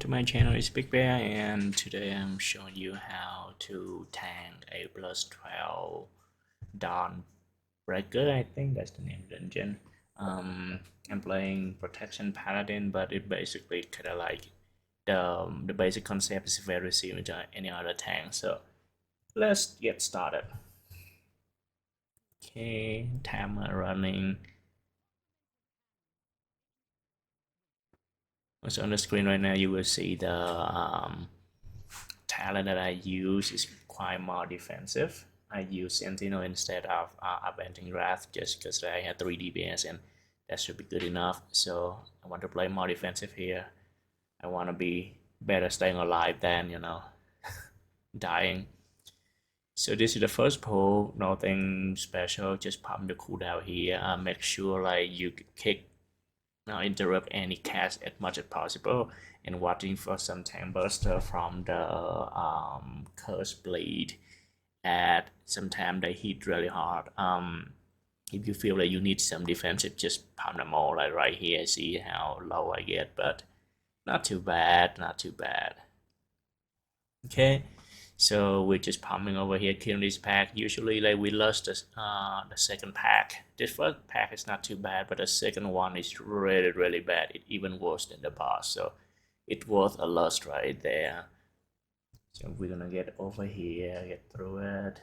to my channel, it's Big Bear, and today I'm showing you how to tank a +12 Dawnbreaker. I think that's the name of the dungeon. I'm playing Protection Paladin, but it basically kind of like the basic concept is very similar to any other tank. So let's get started. Okay, timer running. So on the screen right now, you will see the talent that I use is quite more defensive. I use Sentinel instead of Avenging Wrath just because I had 3 DPS and that should be good enough. So I want to play more defensive here. I want to be better staying alive than, dying. So this is the first pull, nothing special, just pump the cooldown here. Make sure like you kick interrupt any cast as much as possible, and watching for some tank buster from the curse blade. At sometimes they hit really hard. If you feel like you need some defensive, just pump them all. Like right here, see how low I get, but not too bad, not too bad. Okay, so we're just pumping over here, killing this pack. Usually like we lost the second pack. This first pack is not too bad, but the second one is really bad. It's even worse than the boss, so it's worth a loss right there. So we're gonna get over here, get through it,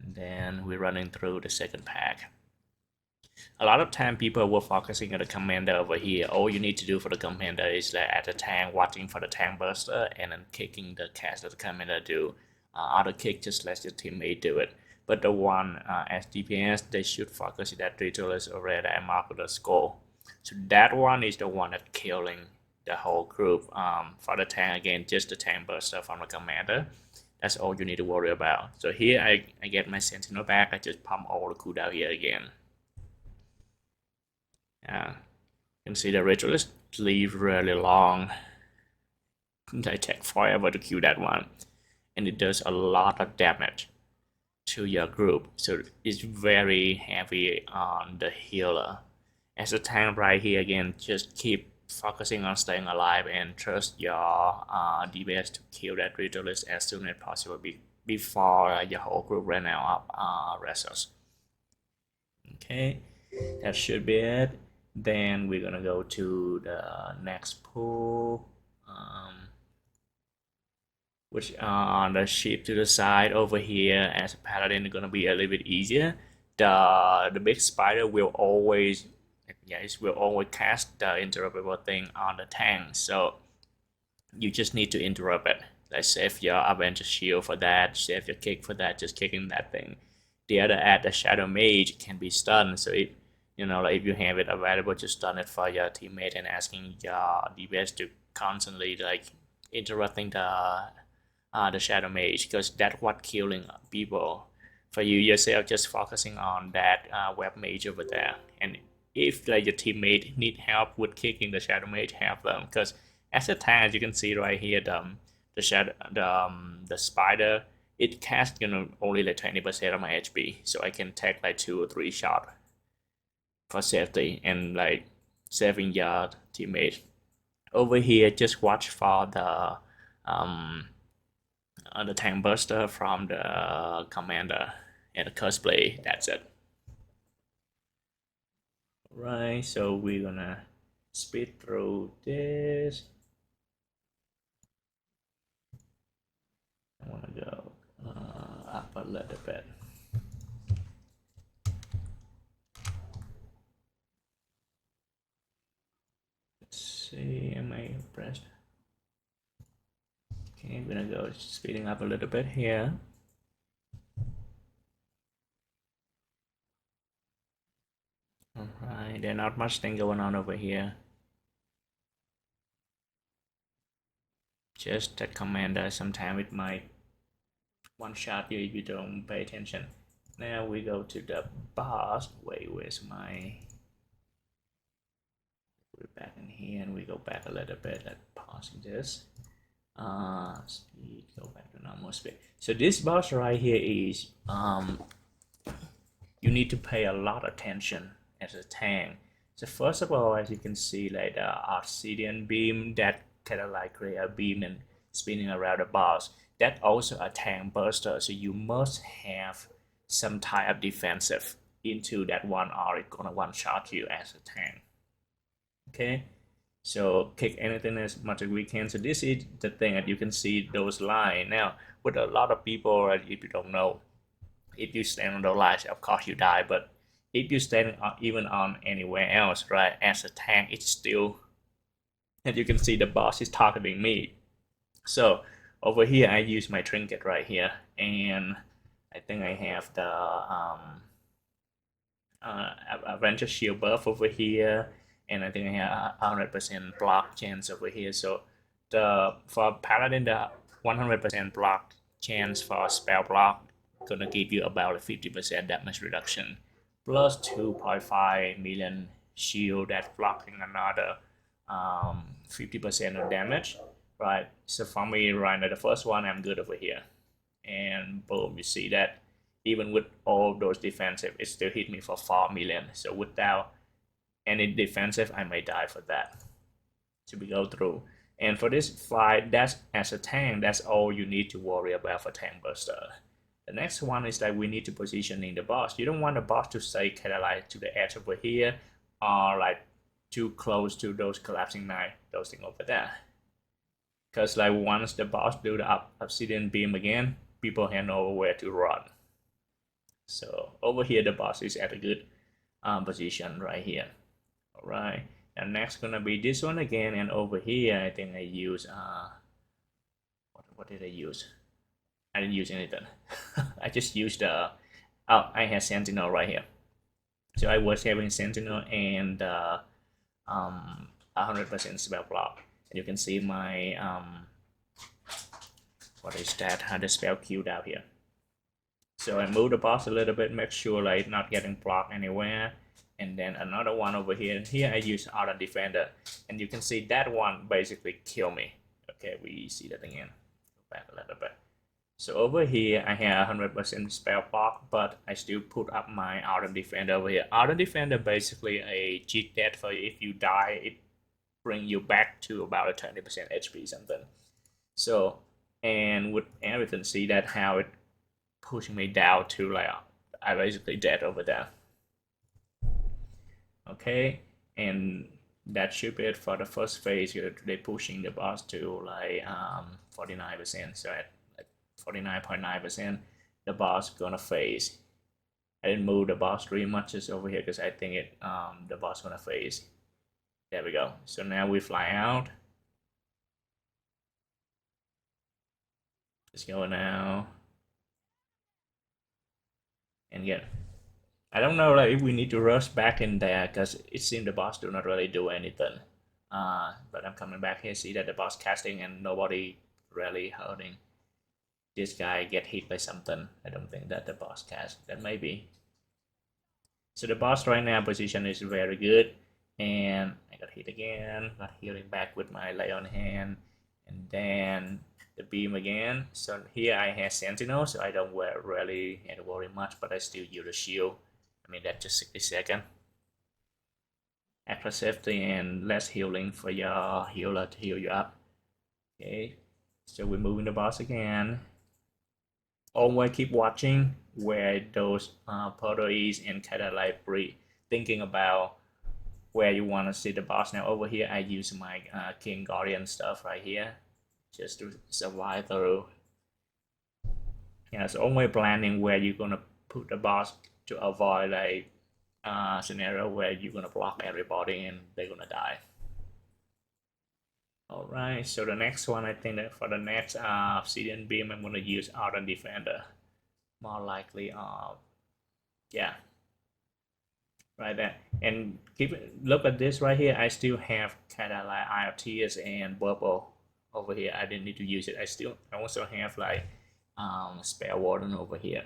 and then we're running through the second pack. A lot of time people were focusing on the commander over here. All you need to do for the commander is like at the tank, watching for the tank buster, and then kicking the cast that the commander do. Auto kick, just let your teammate do it. But the one as DPS, they should focus that ritualist already and mark the score. So that one is the one that's killing the whole group. For the tank, again, just the tank buster from the commander. That's all you need to worry about. So here I get my Sentinel back. I just pump all the cooldown here again. You can see the ritualist leave really long. They take forever to kill that one, and it does a lot of damage to your group. So it's very heavy on the healer. As a tank right here, again, just keep focusing on staying alive and trust your DPS to kill that ritualist as soon as possible before your whole group ran out of resources. Okay, that should be it. Then we're gonna go to the next pool, which on the ship to the side over here. As a paladin, it's gonna be a little bit easier. The big spider will always cast the interruptible thing on the tank, so you just need to interrupt it. Like save your Avenger shield for that, save your kick for that, just kicking that thing. The other ad, the Shadow Mage, can be stunned, so it like if you have it available, just stun it for your teammate and asking your DPS to constantly like interrupting the Shadow Mage, because that's what killing people. For you yourself, just focusing on that web mage over there, and if like your teammate need help with kicking the Shadow Mage, help them, because as a tank, as you can see right here, the spider, it casts only like 20% of my HP, so I can take like 2 or 3 shots for safety and like saving your teammate. Over here, just watch for the tank buster from the commander and the curse blade. That's it. Right, so we're gonna speed through this. I wanna go up a little bit. See, am I pressed? Okay, I'm gonna go speeding up a little bit here. Alright, there's not much thing going on over here. Just that commander, sometimes it might one-shot you if you don't pay attention. Now we go to the boss. Wait, where's my... We're back in here and we go back a little bit. Let's pausing this. Speed, go back to normal speed. So this boss right here is you need to pay a lot of attention as a tank. So first of all, as you can see, like the obsidian beam that kind of like create a beam and spinning around the boss. That also a tank burster, so you must have some type of defensive into that one, or it's gonna one shot you as a tank. Okay, so kick anything as much as we can. So this is the thing that you can see those lines. Now with a lot of people, if you don't know, if you stand on those lines, of course you die, but if you stand even on anywhere else, right, as a tank, it's still, and you can see the boss is targeting me. So over here I use my trinket right here, and I think I have the Avenger Shield buff over here, and I think I have 100% block chance over here. So for Paladin, the 100% block chance for spell block gonna give you about a 50% damage reduction, plus 2.5 million shield that's blocking another 50% of damage, right? So for me, right now, the first one, I'm good over here, and boom, you see that even with all those defensive, it still hit me for 4 million. So without any defensive, I may die for that. So we go through. And for this fight, that's as a tank, that's all you need to worry about for tank burster. The next one is that we need to positioning the boss. You don't want the boss to stay kind of like to the edge over here, or like too close to those collapsing knife, those things over there. Because like once the boss do the obsidian beam again, people have nowhere to run. So over here, the boss is at a good position right here. All right, and next gonna be this one again, and over here, I think I use what did I use? I didn't use anything. I just used I had Sentinel right here. So I was having Sentinel and 100% spell block. And you can see my what is that? The spell queued out here. So I move the boss a little bit, make sure like not getting blocked anywhere. And then another one over here. Here I use Auto Defender, and you can see that one basically kill me. Okay, we see that again. Go back a little bit. So over here I have 100% spell block, but I still put up my Auto Defender over here. Auto Defender basically a cheat death for you. If you die, it bring you back to about a 20% HP something. So, and with everything, see that how it pushing me down to like I basically dead over there. Okay, and that should be it for the first phase. They're pushing the boss to like 49%. So at like 49.9%, the boss gonna phase. I didn't move the boss very much just over here because I think it the boss gonna phase. There we go. So now we fly out. Let's go now. And get. I don't know like if we need to rush back in there because it seems the boss do not really do anything. But I'm coming back here, see that the boss casting and nobody really hurting. This guy get hit by something. I don't think that the boss cast. That may be. So the boss right now position is very good. And I got hit again, got healing back with my lay on hand, and then the beam again. So here I have Sentinel, so I don't really have to worry much, but I still use the shield. I mean, that's just 60 seconds. Extra safety and less healing for your healer to heal you up. Okay, so we're moving the boss again. Always keep watching where those portal is and kind of like thinking about where you want to see the boss. Now over here I use my King Guardian stuff right here just to survive through. Yeah, so always planning where you're gonna put the boss to avoid a scenario where you're gonna block everybody and they're gonna die. Alright, so the next one, I think that for the next obsidian beam I'm gonna use Auto Defender. More likely yeah. Right there, and look at this right here. I still have kind of like Eye of Tears and Bubble over here. I didn't need to use it. I also have like Spell Warden over here.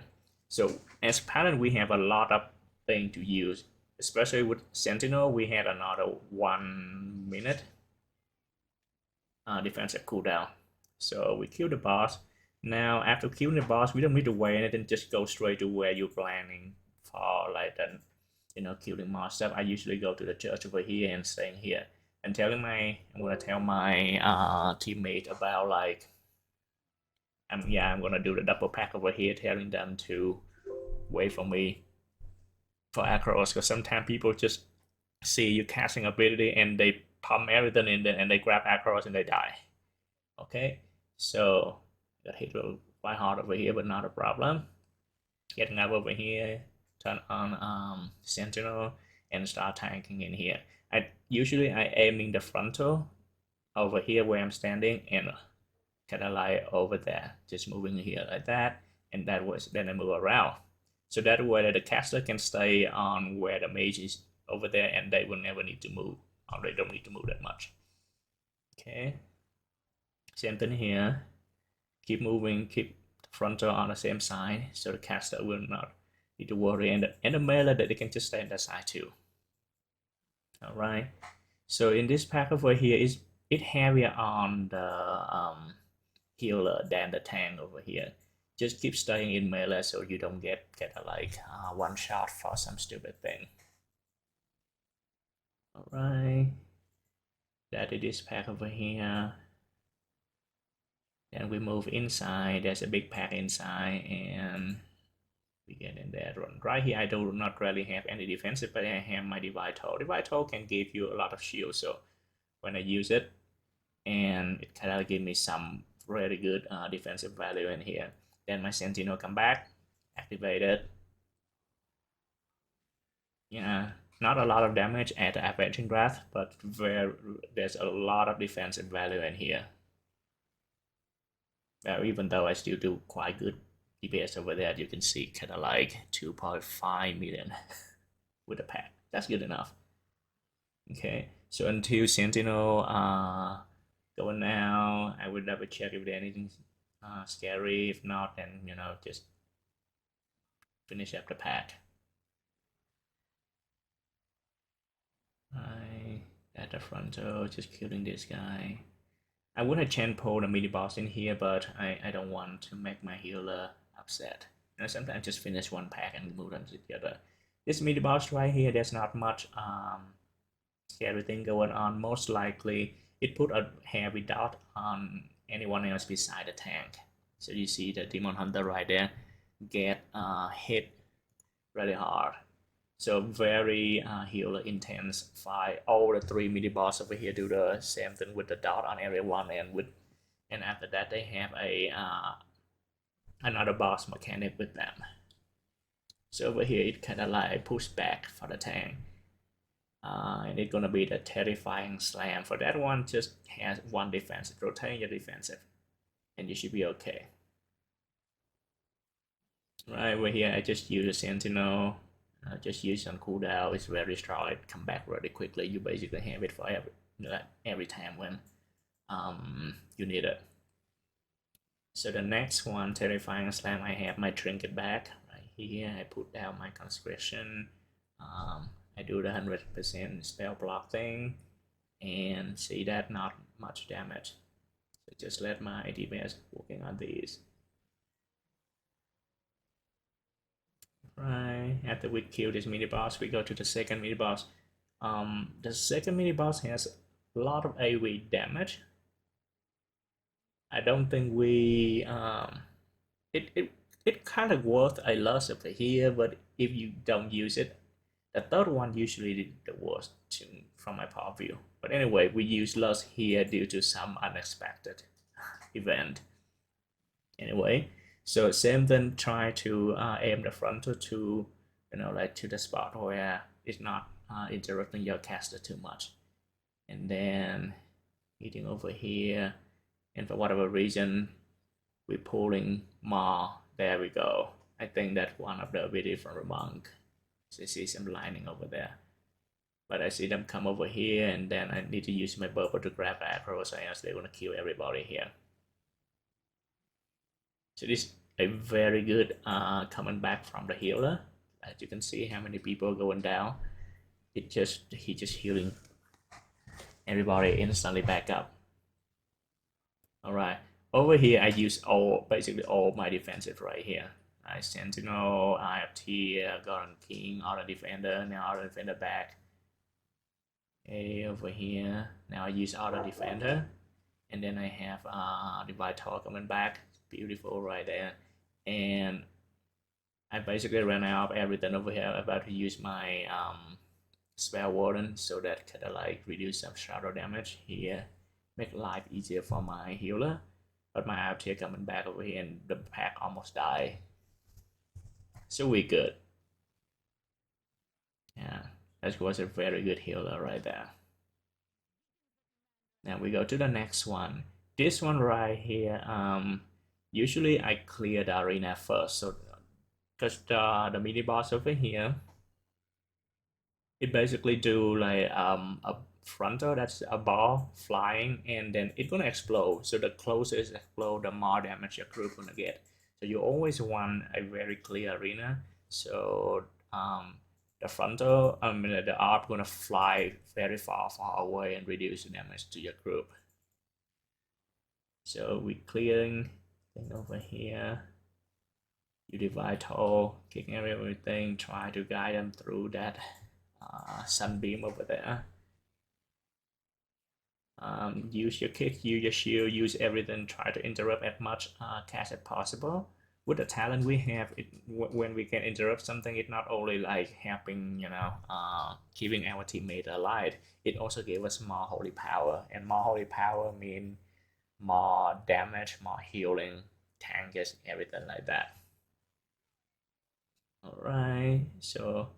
So as Paladin, we have a lot of things to use, especially with Sentinel. We had another 1 minute defensive cooldown. So we kill the boss. Now after killing the boss, we don't need to wait anything. Just go straight to where you're planning for like the killing more stuff. I usually go to the church over here and staying here. I'm gonna tell my teammate about like I'm gonna do the double pack over here, telling them to wait for me for acros, because sometimes people just see you casting ability and they pump everything in there and they grab acros and they die. Okay, so got hit quite hard over here, but not a problem. Getting up over here, turn on Sentinel and start tanking in here. I aiming the frontal over here where I'm standing and kind of like over there, just moving here like that, and then I move around. So that way the caster can stay on where the mage is over there and they will never need to move, or they don't need to move that much. Okay, same thing here. Keep moving, keep the frontal on the same side so the caster will not need to worry, and the melee that they can just stay on that side too. All right, so in this pack over here is it heavier on the healer than the tank over here. Just keep staying in melee so you don't get a like one shot for some stupid thing. All right, that is this pack over here. Then we move inside. There's a big pack inside, and we get in there. Right here, I do not really have any defensive, but I have my Divide Toll. Divide Toll can give you a lot of shield, so when I use it, and it kind of give me some really good defensive value in here. Then my Sentinel come back, activate it. Yeah, not a lot of damage at the Avenging Wrath, but there's a lot of defensive value in here. Even though I still do quite good DPS over there, you can see kind of like 2.5 million with the pack. That's good enough. Okay, so until Sentinel going now, I will double check if there's anything scary. If not, then just finish up the pack. I at the frontal, just killing this guy. I would have chain pull the mini boss in here, but I don't want to make my healer upset. Sometimes just finish one pack and move them together. This mini boss right here, there's not much scary thing going on. Most likely, it put a heavy dot on anyone else beside the tank. So you see the Demon Hunter right there get hit really hard. So very healer intense fight. All the three mini boss over here do the same thing with the dot on everyone, and after that they have a another boss mechanic with them. So over here it kind of like push back for the tank, and it's gonna be the terrifying slam. For that one, just has one defensive, rotate your defensive, and you should be okay. Right over here, I just use a Sentinel. Just use on cooldown. It's very strong. It come back really quickly. You basically have it for every time when you need it. So the next one, terrifying slam, I have my trinket back right here. I put down my conscription. I do the 100% spell block thing, and see that not much damage. So just let my DPS working on these. Right, after we kill this mini boss, we go to the second mini boss. The second mini boss has a lot of AoE damage. I don't think we it kind of worth a loss over here, but if you don't use it, the third one usually the worst from my point of view. But anyway, we use loss here due to some unexpected event. Anyway, so same thing, try to aim the frontal to, like to the spot where it's not interrupting your caster too much. And then hitting over here, and for whatever reason, we're pulling more. There we go. I think that's one of the ability from the monk. So I see some lining over there. But I see them come over here, and then I need to use my bubble to grab the arrows, or else they're gonna kill everybody here. So this is a very good coming back from the healer. As you can see how many people going down. He just healing everybody instantly back up. Alright. Over here I use basically all my defensive right here. Sentinel, IFT, Golden King, Auto Defender, now Auto Defender back. Okay, over here, now I use auto defender, and then I have divide tower coming back. Beautiful right there. And I basically ran out of everything over here. I'm about to use my spell warden so that kind of like reduce some shadow damage here, make life easier for my healer. But my Altair coming back over here and the pack almost died. So we good. Yeah, that was a very good healer right there. Now we go to the next one. This one right here, usually I clear the arena first. So because the mini boss over here, it basically do like a frontal, that's a ball flying, and then it's gonna explode. So the closer it explode, the more damage your group gonna get. So you always want a very clear arena. So the frontal, the orb gonna fly very far away and reduce the damage to your group. So we clearing thing over here. You divide all, kicking everything, try to guide them through that sunbeam over there. Use your kick, use your shield, use everything, try to interrupt as much cast as possible. With the talent we have, when we can interrupt something, it's not only like helping, keeping our teammate alive, it also gives us more holy power, and more holy power means more damage, more healing, tanks, everything like that. Alright, so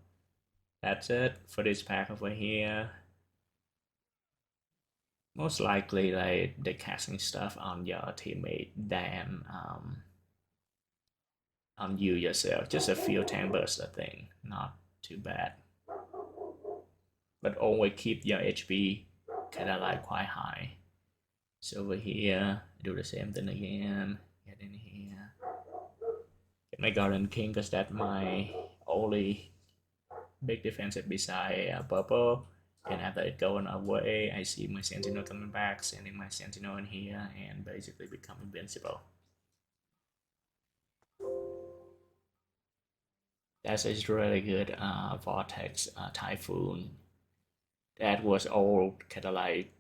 that's it for this pack over here. Most likely, like the casting stuff on your teammate than on you yourself. Just a few tank burster thing, not too bad. But always keep your HP kind of like quite high. So over here, do the same thing again. Get in here. Get my Garden King because that's my only big defensive beside purple. And after it going away, I see my Sentinel coming back, sending my Sentinel in here, and basically become invincible. That's a really good Vortex Typhoon. That was all kind of like,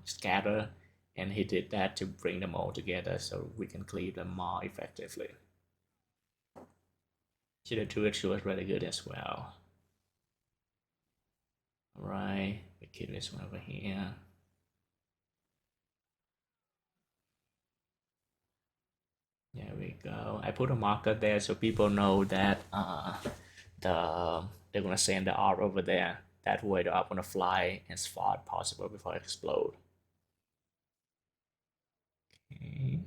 scatter, and he did that to bring them all together so we can cleave them more effectively. So the 2x was really good as well. Alright, we keep this one over here. There we go. I put a marker there so people know that they're gonna send the orb over there. That way the orb gonna fly as far as possible before it explode. Okay.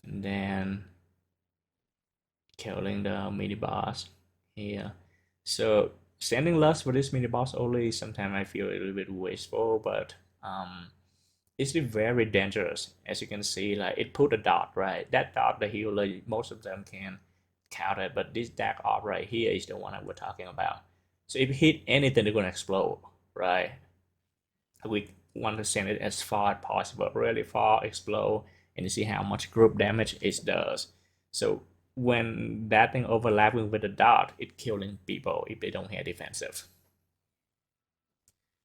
And then killing the mini boss here. So sending lust for this mini boss only sometimes I feel a little bit wasteful, but it's very dangerous. As you can see, like it put a dot, right? That dot, the healer, most of them can count it, but this dark orb right here is the one that we're talking about. So if you hit anything, they're gonna explode, right? We want to send it as far as possible, really far, explode, and you see how much group damage it does. So when that thing overlapping with the dot, it's killing people if they don't have defensive.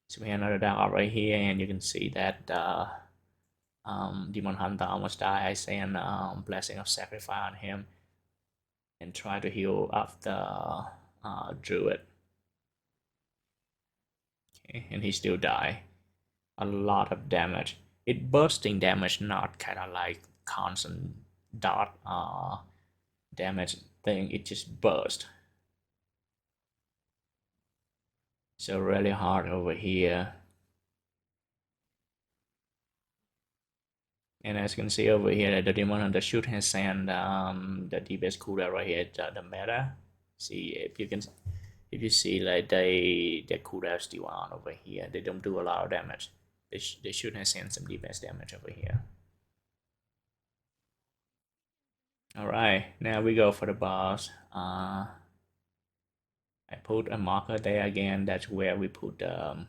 So we have another dot right here, and you can see that Demon Hunter almost died. I send Blessing of Sacrifice on him and try to heal up the Druid. Okay, and he still died. A lot of damage. It bursting damage, not kind of like constant dot damage thing. It just burst. So really hard over here. And as you can see over here, the Demon Hunter should have sent the DPS cooldown right here, the meta. See if you can, if you see like their cooldown still on over here. They don't do a lot of damage. They should have sent some DPS damage over here. Alright, now we go for the boss. I put a marker there again. That's where we put the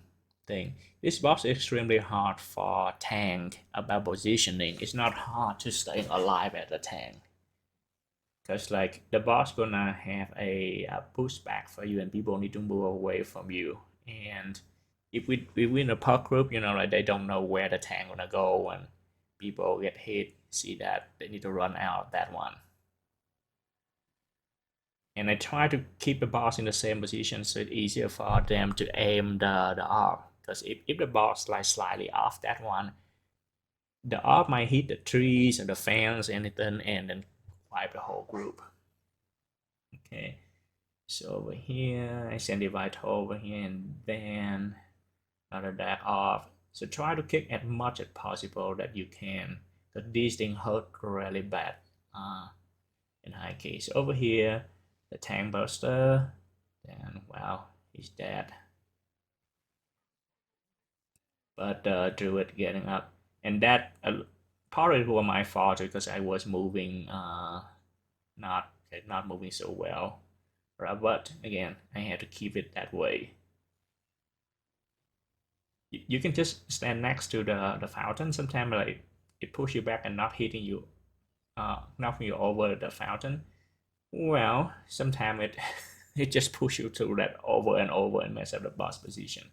thing. This boss is extremely hard for tank about positioning. It's not hard to stay alive at the tank. Because like the boss gonna have a pushback for you and people need to move away from you And if we win a puck group, you know, like they don't know where the tank gonna go, and people get hit, see that they need to run out that one. And I try to keep the boss in the same position so it's easier for them to aim the orb. Because if the boss like slightly off that one, the orb might hit the trees or the fence, anything, and then wipe the whole group. Okay, so over here, I send the vital over here, and then another dark off. So try to kick as much as possible that you can, because these things hurt really bad in high case. Over here, the tank buster, then wow, he's dead. But Druid getting up, and that part of it was my fault because I was moving not moving so well, right? But again, I had to keep it that way. You can just stand next to the fountain. Sometimes like it pushes you back and not hitting you, knocking you over the fountain. Well, sometimes it it just pushes you through that over and over and mess up the boss position.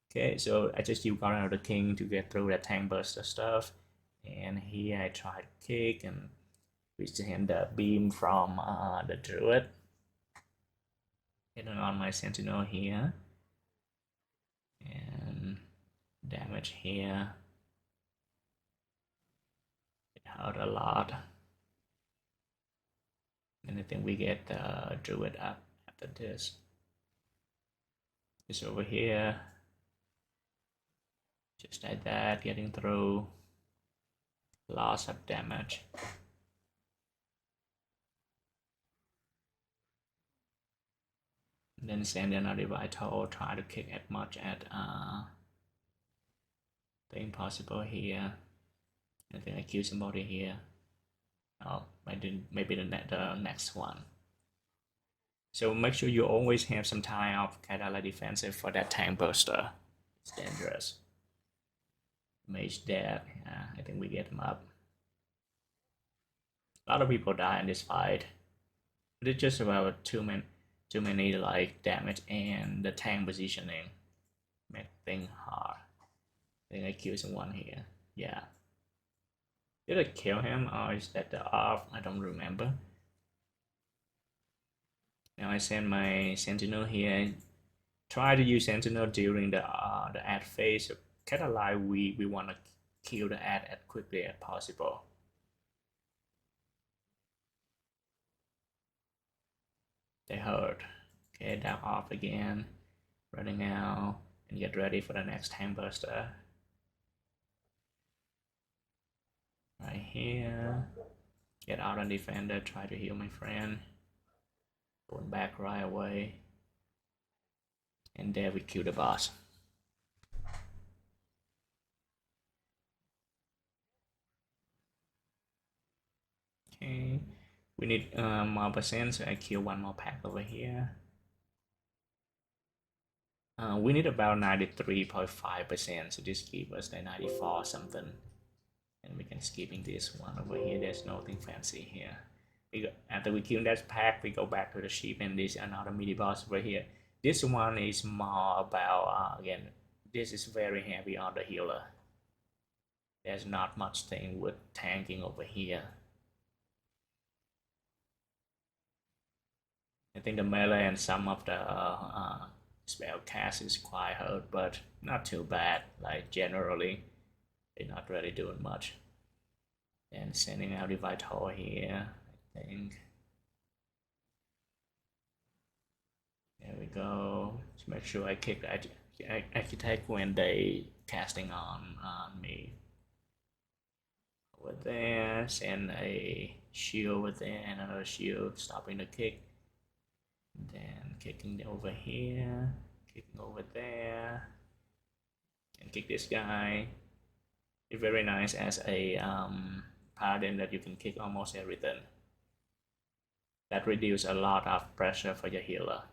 Okay, so I just use Guardian of the King to get through that tank buster stuff. And here I try to kick and withstand the beam from the druid. Hitting on my sentinel here. And damage here. It hurt a lot. And I think we get the druid up after this. It's over here. Just like that, getting through. Lots of damage. And then send another vital, try to kick as much as thing possible here. I think I killed somebody here. Oh, maybe the next one. So make sure you always have some time of kind of like defensive for that tank buster. It's dangerous. Mage dead. Yeah, I think we get him up. A lot of people die in this fight. But it's just about too many like damage and the tank positioning make things hard. I think I killed someone here. Yeah. Did I kill him or is that the off? I don't remember. Now I send my sentinel here. Try to use sentinel during the ad phase. So kind of like we want to kill the ad as quickly as possible. They hurt. Okay, that off again. Running out and get ready for the next tank buster. Right here. Get out on defender. Try to heal my friend. Going back right away. And there we kill the boss. Okay, we need more percent, so I kill one more pack over here. We need about 93.5%, so this gives us the 94 something. And we can skipping this one over here. There's nothing fancy here. After we kill that pack, we go back to the ship, and this another mini boss over here. This one is more about again. This is very heavy on the healer. There's not much thing with tanking over here. I think the melee and some of the spell cast is quite hurt, but not too bad. Like generally, they're not really doing much. And sending out the vital here, I think. There we go. Just make sure I kick the architect when they casting on me. Over there, send a shield over there, and another shield stopping the kick. Then kicking over here, kicking over there, and kick this guy. It's very nice as a paladin that you can kick almost everything. That reduces a lot of pressure for your healer.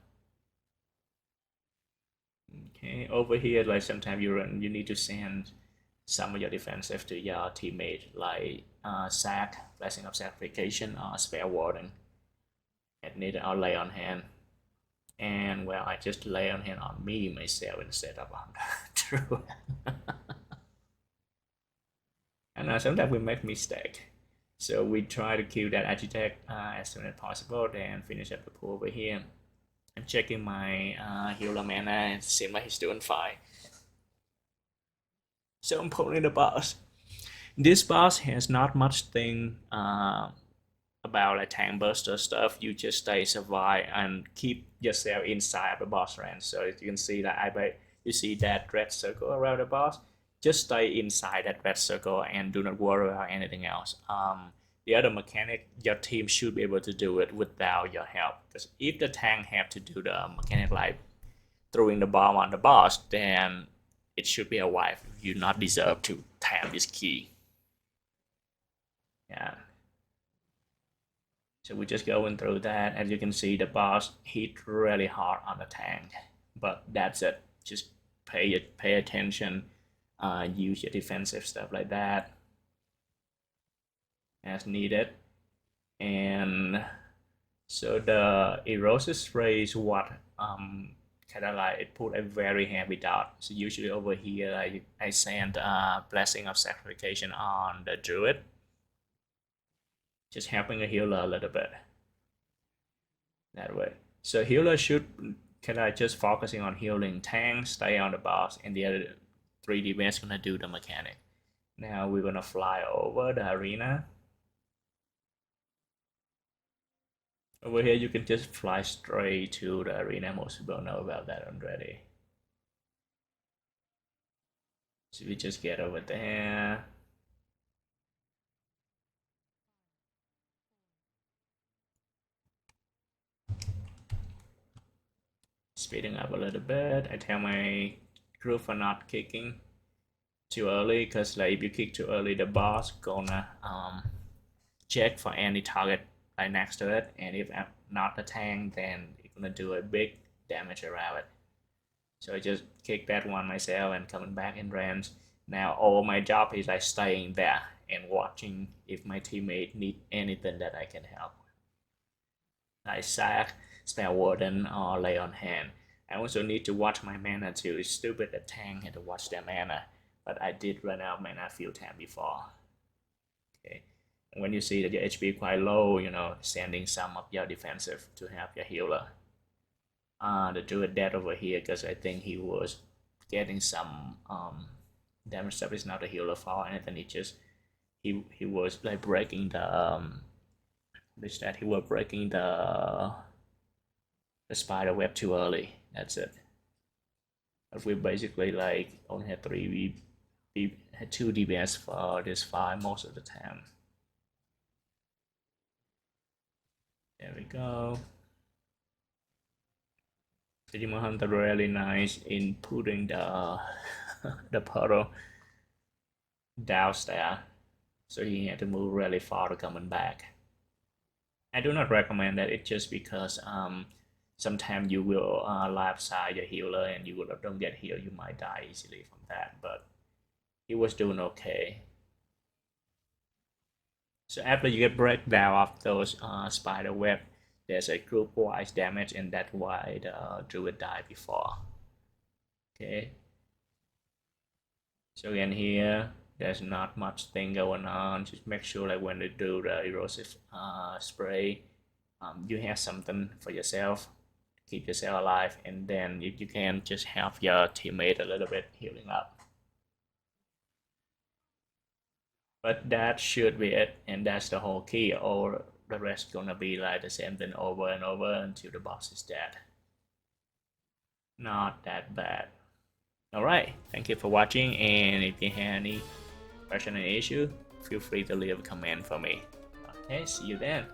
Okay, over here, like sometimes you need to send some of your defensive to your teammate, like sack, blessing of sacrification, or spell warding. And need an outlay on hand. And well, I just lay on hand on me myself instead of on the druid. And sometimes we make mistake. So we try to kill that architect as soon as possible, then finish up the pool over here. I'm checking my healer mana and it seems like he's doing fine. So I'm pulling the boss. This boss has not much thing about like tank buster stuff. You just stay survive and keep yourself inside the boss range. So you can see that you see that red circle around the boss. Just stay inside that red circle and do not worry about anything else. The other mechanic, your team should be able to do it without your help. Because if the tank have to do the mechanic like throwing the bomb on the boss, then it should be a wipe. You not deserve to tap this key. Yeah. So we're just going through that. As you can see, the boss hit really hard on the tank. But that's it. Just pay attention. Use your defensive stuff like that as needed. And so the erosive spray is what kind of like it put a very heavy dot. So usually over here I send blessing of sacrification on the druid, just helping a healer a little bit that way. So healer should kind of just focusing on healing tank, stay on the boss, and the other 3 DPS gonna do the mechanic. Now we're gonna fly over the arena. Over here you can just fly straight to the arena. Most people know about that already. So we just get over there. Speeding up a little bit. I tell my group for not kicking too early, because like if you kick too early, the boss gonna check for any target right next to it, and if not the tank, then it's gonna do a big damage around it. So I just kick that one myself and coming back in range. Now all my job is like staying there and watching if my teammate need anything that I can help. Like sack, spell warden, or lay on hand. I also need to watch my mana too. It's stupid that tank had to watch their mana, but I did run out of mana a few times before. Okay. And when you see that your HP quite low, you know, sending some of your defensive to help your healer. The druid dead over here because I think he was getting some damage stuff. Is not the healer fault, and then he was like breaking the he was breaking the spider web too early. That's it. But we basically like only had 2 DPS for this fight most of the time. There we go. The Demon Hunter really nice in putting the the puddle downstairs, so he had to move really far to coming back. I do not recommend that. It's just because sometimes you will lifeside your healer and you don't get healed. You might die easily from that, but he was doing okay. So after you get breakdown of those spider web, there's a group-wise damage, and that's why the druid died before. Okay. So again here, there's not much thing going on. Just make sure like when they do the erosive spray, you have something for yourself, keep yourself alive, and then if you can just help your teammate a little bit healing up. But that should be it, and that's the whole key. Or the rest gonna be like the same thing over and over until the boss is dead. Not that bad. Alright, thank you for watching, and if you have any question or issue, feel free to leave a comment for me. Okay, see you then.